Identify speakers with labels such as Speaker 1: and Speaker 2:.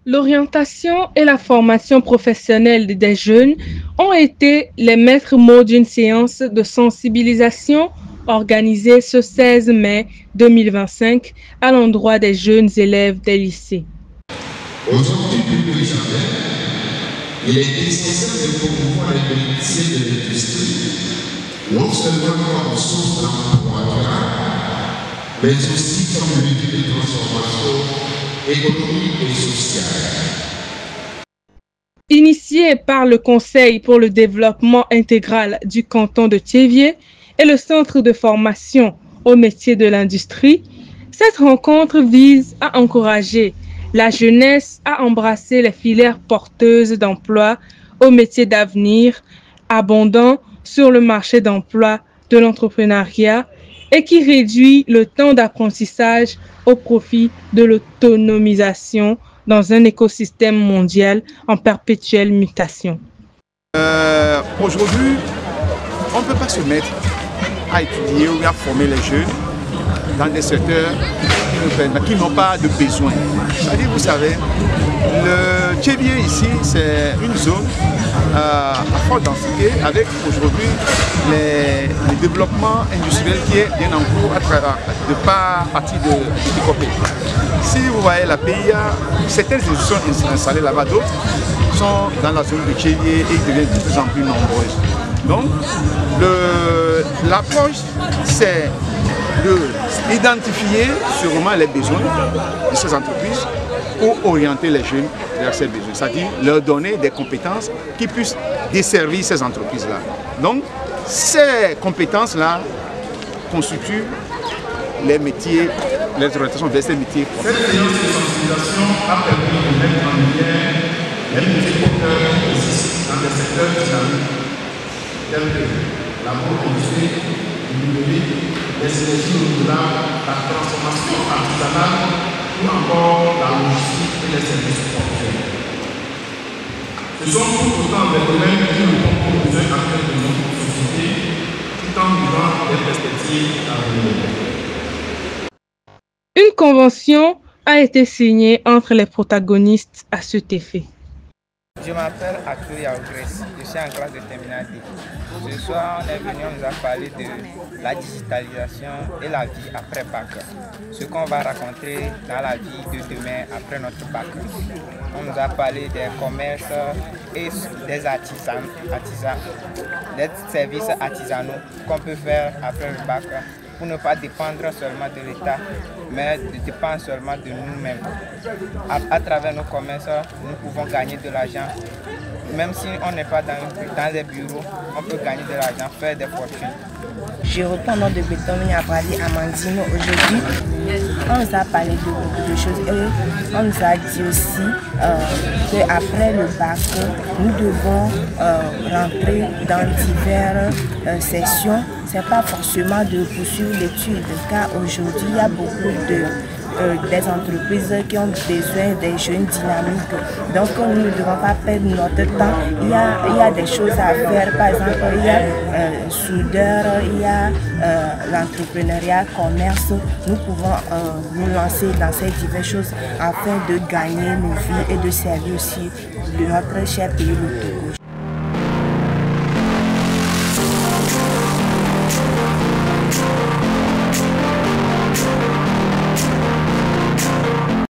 Speaker 1: L'orientation et la formation professionnelle des jeunes ont été les maîtres mots d'une séance de sensibilisation organisée ce 16 mai 2025 à l'endroit des jeunes élèves des lycées.
Speaker 2: Aujourd'hui, plus que jamais, il est essentiel de promouvoir les métiers de l'industrie, non seulement comme source d'emploi durable, mais aussi comme levier de transformation économique et sociale.
Speaker 1: Initié par le Conseil pour le développement intégral du canton de Thiéviers et le Centre de formation aux métiers de l'industrie, cette rencontre vise à encourager la jeunesse à embrasser les filières porteuses d'emploi aux métiers d'avenir, abondants sur le marché d'emploi de l'entrepreneuriat et qui réduit le temps d'apprentissage au profit de l'autonomisation dans un écosystème mondial en perpétuelle mutation.
Speaker 3: Aujourd'hui, on ne peut pas se mettre à étudier ou à former les jeunes dans des secteurs qui n'ont pas de besoin. C'est-à-dire, vous savez, le Thiéviers ici, c'est une zone à forte densité avec aujourd'hui les développements industriels qui est bien en cours de partie de Tikopé. Si vous voyez la PIA, certaines institutions installées là-bas, d'autres sont dans la zone de Thiéviers et ils deviennent de plus en plus nombreuses. Donc, l'approche, c'est d'identifier sûrement les besoins de ces entreprises pour orienter les jeunes vers ces besoins, c'est-à-dire leur donner des compétences qui puissent desservir ces entreprises-là. Donc, ces compétences-là constituent les métiers, les orientations vers ces métiers.
Speaker 2: Cette séance de sensibilisation a permis de mettre en lumière les métiers porteurs qui existent dans des secteurs dynamiques tels que la mobilité, le numérique, les énergies renouvelables, la transformation artisanale ou encore la logistique et les services portuaires. Ce sont tout autant des domaines qui répondent aux besoins actuels de notre société tout en vivant des perspectives à venir.
Speaker 1: Une convention a été signée entre les protagonistes à cet effet.
Speaker 4: Je m'appelle Atou Yaougres, je suis en classe de terminale D. Ce soir, on est venu, on nous a parlé de la digitalisation et la vie après bac. Ce qu'on va raconter dans la vie de demain après notre bac. On nous a parlé des commerces et des artisans, des services artisanaux qu'on peut faire après le bac pour ne pas dépendre seulement de l'État, mais de dépendre seulement de nous-mêmes. À travers nos commerces, nous pouvons gagner de l'argent. Même si on n'est pas dans les bureaux, on peut gagner de l'argent, faire des fortunes.
Speaker 5: Je reprends le nom de Bétomini Abadi Amandine. Aujourd'hui, on nous a parlé de beaucoup de choses et on nous a dit aussi qu'après le bac, nous devons rentrer dans diverses sessions. Ce n'est pas forcément de poursuivre l'étude, car aujourd'hui, il y a beaucoup des entreprises qui ont besoin des jeunes dynamiques. Donc nous ne devons pas perdre notre temps. Il y a des choses à faire. Par exemple, il y a soudeur, il y a l'entrepreneuriat, commerce. Nous pouvons nous lancer dans ces diverses choses afin de gagner nos vies et de servir aussi de notre cher pays, le Togo.